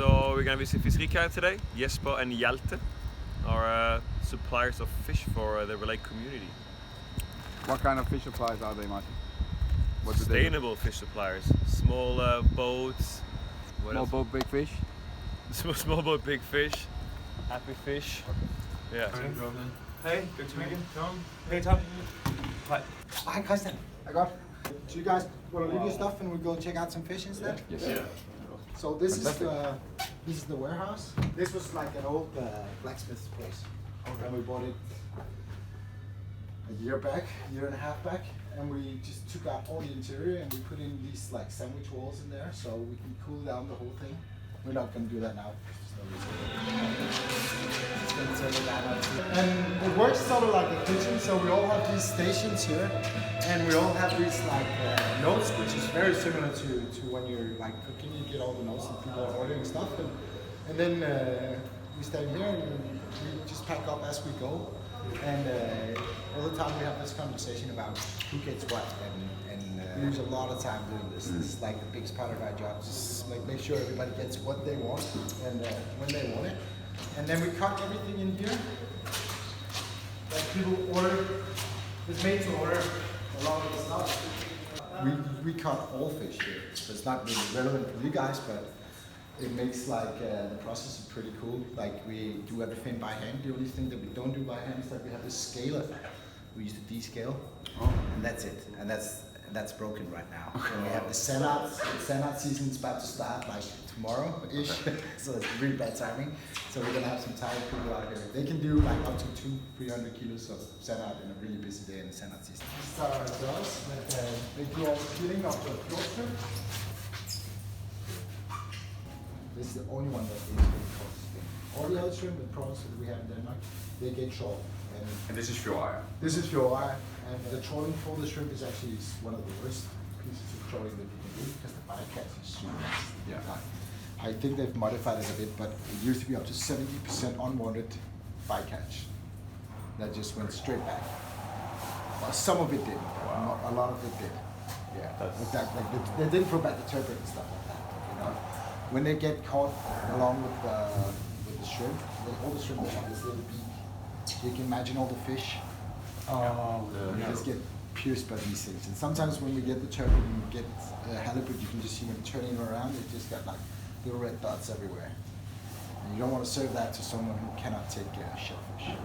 So we're going to visit Fiskerikajen today. Jesper and Hjalte are suppliers of fish for the Relæ Community. What kind of fish suppliers are they, Martin? Sustainable fish suppliers. Small boats. Small boat, big fish? Small boat, big fish. Happy fish. Yeah. Hey, good to meet you. Tom. Hey, Tom. Hi. Hi, Christian. I got. So you guys want to leave your stuff and we go check out some fish instead? Yes. Yeah. So this is the warehouse. This was like an old blacksmith's place. Okay. And we bought it a year and a half back, and we just took out all the interior and we put in these like sandwich walls in there so we can cool down the whole thing. We're not going to do that now. And it works sort of like a kitchen, so we all have these stations here, and we all have these like notes, which is very similar to when you're like cooking. You get all the notes and people are ordering stuff, and then we stand here and we just pack up as we go. And all the time we have this conversation about who gets what, and we use a lot of time doing this. This is like the biggest part of our job, just like make sure everybody gets what they want and when they want it. And then we cut everything in here. Like people order, it's made to order a lot of the stuff. We cut all fish here, so it's not really relevant for you guys, but it makes like the process is pretty cool. Like we do everything by hand. The only thing that we don't do by hand is that we have this scaler. We use the descale, and that's it. And that's broken right now. And we have the Senat season is about to start like tomorrow-ish, so it's really bad timing. So we're gonna have some tired people out here. They can do like up to 200-300 kilos of Senat in a really busy day in the Senat season. These are our girls that they do all the killing of the float shrimp. This is the only one that is really processing. All the other shrimp and prawns that we have in Denmark, they get trawled. And this is fjord. This is fjord, and the trawling for the shrimp is actually one of the worst pieces of trawling that you can do because the bycatch is super fast. Yeah. I think they've modified it a bit, but it used to be up to 70% unwanted bycatch that just went straight back. Well, some of it did, wow. A lot of it did. Yeah, like they didn't throw back the turbot and stuff like that. You know, when they get caught along with the shrimp, all the shrimp they have this little beak. You can imagine all the fish. You just get pierced by these things. And sometimes when we get the turbot and we get halibut, you can just see when turning around, it just got like little red dots everywhere. And you don't want to serve that to someone who cannot take shellfish.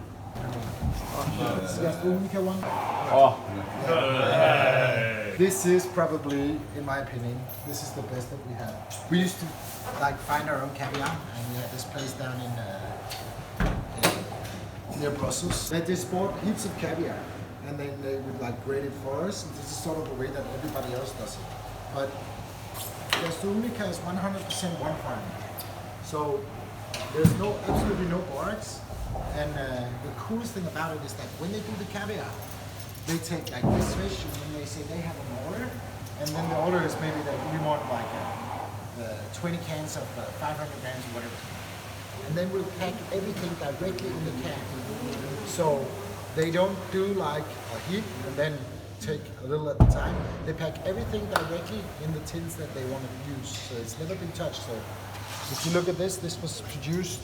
This is probably, in my opinion, this is the best that we have. We used to like find our own caviar, and we had this place down in near Brussels. They just bought heaps of caviar, and then they would like grade it for us. And this is sort of the way that everybody else does it. But Gastronomica is 100% one farm. So there's absolutely no borax. And the coolest thing about it is that when they do the caviar, they take like this fish, and then they say they have an order, and then the order is maybe that we want like 20 cans of 500 grams or whatever. And then we'll pack everything directly in the can. So they don't do like a heat and then take a little at a time. They pack everything directly in the tins that they want to use. So it's never been touched. So if you look at this was produced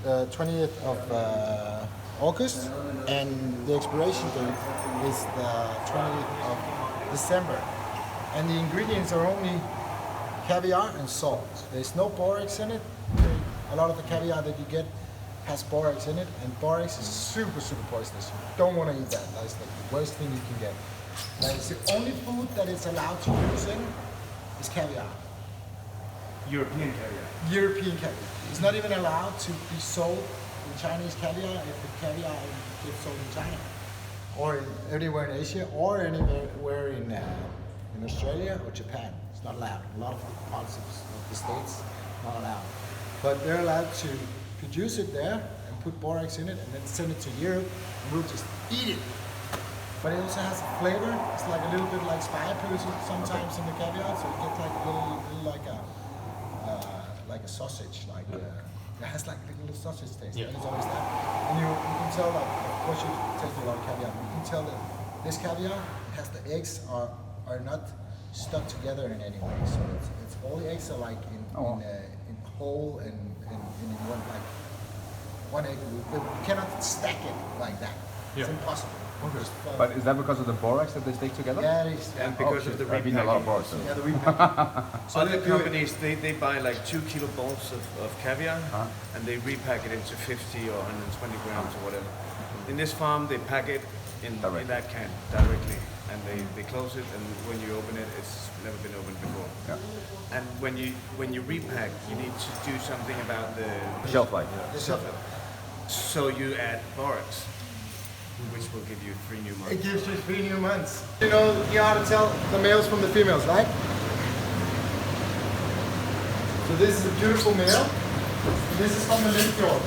20th of August, and the expiration date is the 20th of December. And the ingredients are only caviar and salt. There's no borax in it. A lot of the caviar that you get has borax in it, and borax is super, super poisonous. You don't want to eat that. That's like the worst thing you can get. That is the only food that it's allowed to use in is caviar. European caviar. European caviar. It's not even allowed to be sold in Chinese caviar if the caviar gets sold in China, or anywhere in Asia, or anywhere in Australia or Japan. It's not allowed. A lot of parts of the States, not allowed. But they're allowed to produce it there and put borax in it and then send it to Europe, and we'll just eat it. But it also has a flavor. It's like a little bit like spejepølse sometimes in the caviar, so you get like a little like a sausage, it has like a little sausage taste, and it's always that. And you can tell, like, of course you taste a lot of caviar, but you can tell that this caviar has the eggs are not stuck together in any way. So it's all the eggs are like in whole and in one like one egg. You cannot stack it like that. It's impossible. Okay. But is that because of the borax that they stick together? Yeah, it is. And because of the I've been a lot of borax. Yeah, the repacking. So other companies, they buy like 2 kilo bolts of caviar and they repack it into 50 or 120 grams or whatever. In this farm, they pack it in that can directly and they close it, and when you open it, it's never been opened before. Yeah. And when you repack, you need to do something about the Shelf life. the shelf life. So you add borax, which will give you 3 new months. It gives you 3 new months. You know how to tell the males from the females, right? So this is a beautiful male. This is from the Lindfjord.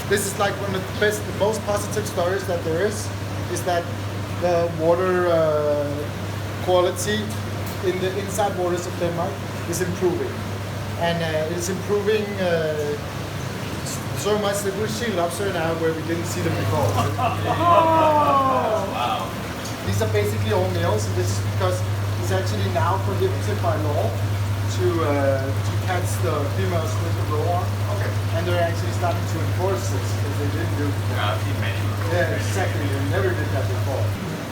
This is like one of the best, the most positive stories that there is that the water quality in the inside waters of Denmark is improving. And it is improving so much that we see lobster now where we didn't see them before. Wow. These are basically all males, and this is because it's actually now prohibited by law to catch the females with the roe on. Okay. And they're actually starting to enforce this because they didn't do it. Yeah, exactly. They never did that before.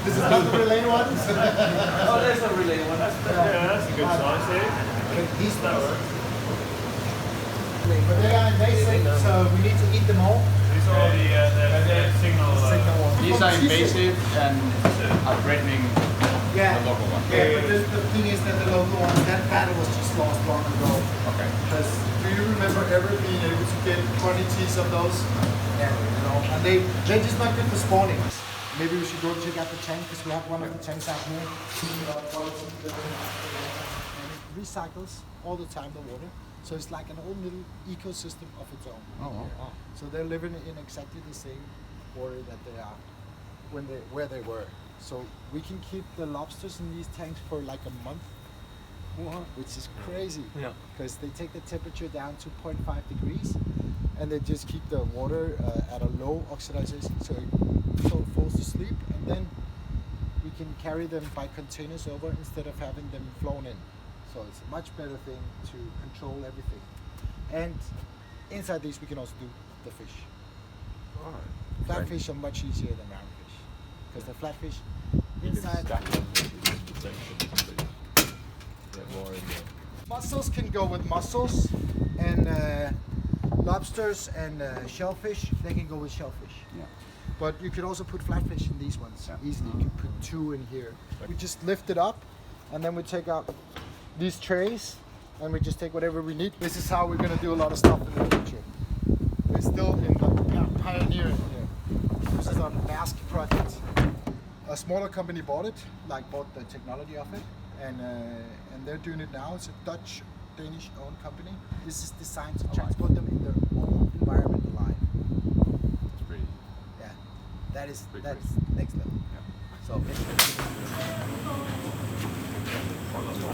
This is not the Relæ one. Oh, there's a Relæ one. That's That's a good size here. These ones. But they are invasive, so we need to eat them all. These are all the signal. Ones. These are invasive and are threatening the local ones. Yeah, but the thing is that the local ones, that battle was just lost long ago. Okay. Because do you remember ever being able to get quantities of those? Yeah, you know, and they're just not good for spawning. Maybe we should go check out the tank because we have one of the tanks out here. And it recycles all the time the water. So it's like an whole little ecosystem of its own. Oh. So they're living in exactly the same water that they are where they were. So we can keep the lobsters in these tanks for like a month, which is crazy. Yeah. Because they take the temperature down to 0.5 degrees, and they just keep the water at a low oxidization, so it falls to sleep, and then we can carry them by containers over instead of having them flown in. So it's a much better thing to control everything. And inside these we can also do the fish. Flatfish are much easier than round fish. Because the flatfish inside... Mussels can go with mussels, and lobsters and shellfish, they can go with shellfish. Yeah. But you could also put flatfish in these ones easily. You can put 2 in here. We just lift it up, and then we take out these trays, and we just take whatever we need. This is how we're going to do a lot of stuff in the future. We're still in the pioneering here. This is our mask project. A smaller company bought the technology of it, and they're doing it now. It's a Danish owned company. This is designed to transport them in their own environment alive. It's pretty. Yeah, that is Pretty next level. Yeah. So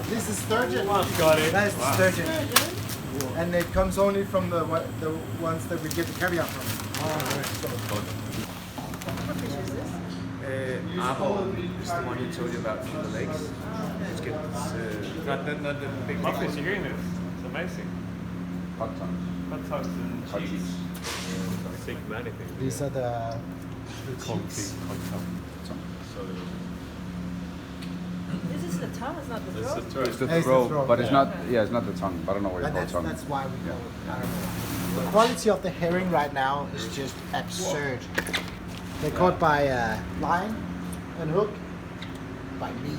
this is sturgeon. Got it. That is the sturgeon, and it comes only from the ones that we get the caviar from. What fish is this? Arbor is the one you told you about from the lakes. It's good. It's not the big My fish green is. It's amazing. Hot tongue. Hot dogs and Hot cheese. cheese. I think many things. These are the cheeks. This is the tongue, it's not the throat. It's the Yeah, it's the throat, throat, but it's yeah. not. Yeah, it's not the tongue. I don't know what you And call that's, tongue. that's why we call it. I don't know. The quality of the herring right now is just absurd. They're caught by line and hook by me.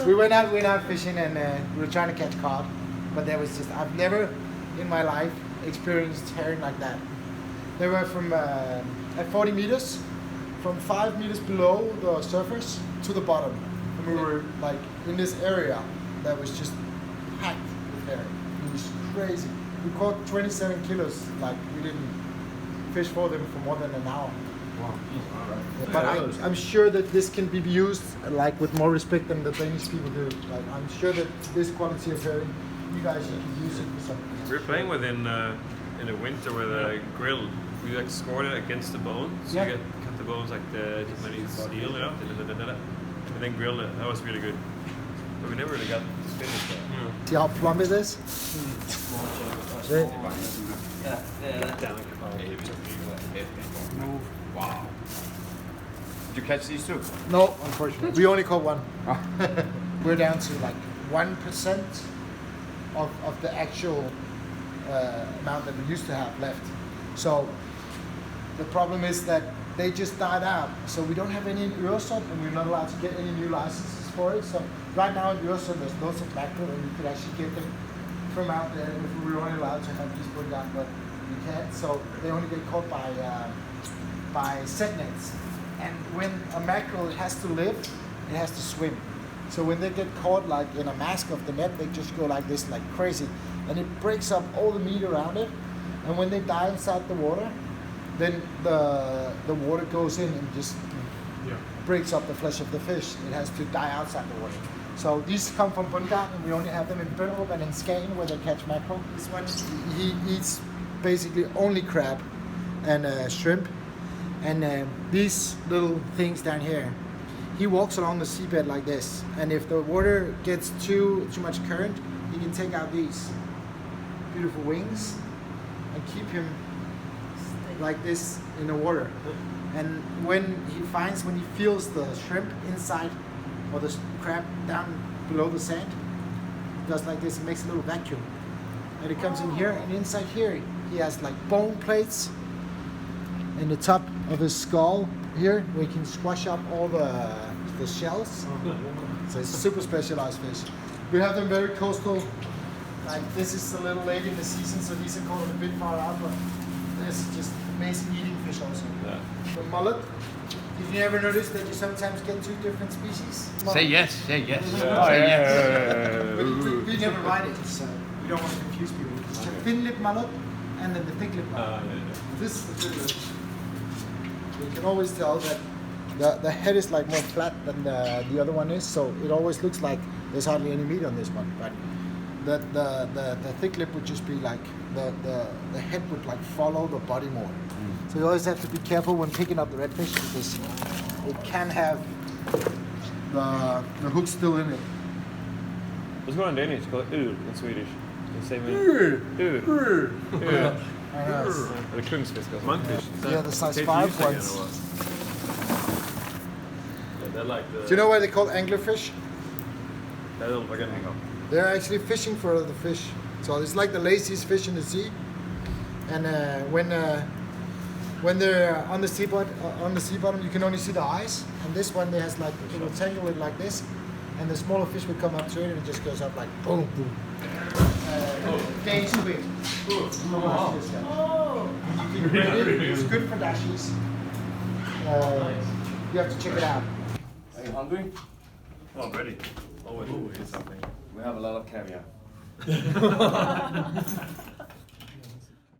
We went out fishing, and we were trying to catch cod, but there was just, I've never in my life experienced herring like that. They were from at 40 meters, from 5 meters below the surface to the bottom, and we were like in this area that was just packed with herring. It was crazy. We caught 27 kilos, like we didn't fish for them for more than an hour. Wow. But I'm sure that this can be used like with more respect than the Danish people do. Like I'm sure that this quality of herring, you guys can use it for something. We're playing with in the winter with a grill. We like scored it against the bone, so Yeah. you cut the bones like the Japanese steel, you know. and then grilled it. That was really good. But we never really got to finish that. See how plump it is? Wow. Did you catch these too? No, unfortunately. We only caught one. We're down to like 1% of the actual amount that we used to have left. So the problem is that they just died out. So we don't have any in Øresund, and we're not allowed to get any new licenses for it. So right now in Øresund there's loads of mackerel, and we could actually get them from out there if we were only allowed to have these put down, but we can't. So they only get caught by set nets. And when a mackerel has to live, it has to swim. So when they get caught like in a mask of the net, they just go like this, like crazy. And it breaks up all the meat around it. And when they die inside the water, then the water goes in and just breaks up the flesh of the fish. It has to die outside the water. So these come from Bundgarn, and we only have them in Bønderup and in Skagen where they catch mackerel. This one, he eats basically only crab and shrimp. And these little things down here, he walks along the seabed like this. And if the water gets too much current, he can take out these beautiful wings and keep him like this in the water. And when he feels the shrimp inside or the crab down below the sand, he does like this, he makes a little vacuum. And it comes in here, and inside here he has like bone plates in the top of his skull here, where he can squash up all the shells. So it's super specialized fish. We have them very coastal. Like this is a little late in the season, so these are caught a bit far out, but this is just amazing eating fish also. Yeah. The mullet. Did you ever notice that you sometimes get two different species? Say yes, say yes. We never write it, so we don't want to confuse people. It's a thin lip mullet and then the thick lip mullet. This is the thin lip. You can always tell that the head is like more flat than the other one is, so it always looks like there's hardly any meat on this one. But the thick lip would just be like the head would like follow the body more. So you always have to be careful when picking up the redfish, because it can have the hook still in it. What's going on in Danish? It's called in Swedish. The same the kungsfisk also. Monkfish. Yeah, the size 5 ones. They're like the... Do you know why they're called anglerfish? They're They're actually fishing for the fish. So it's like the laziest fish in the sea. And when they're on the sea bottom, you can only see the eyes. And this one, they has like, it will tangle it like this, and the smaller fish will come up to it, and it just goes up like boom, boom. Danish squid. It's good for dashes. You have to check it out. Are you hungry? Oh, I'm ready. Always eat something. We have a lot of caviar.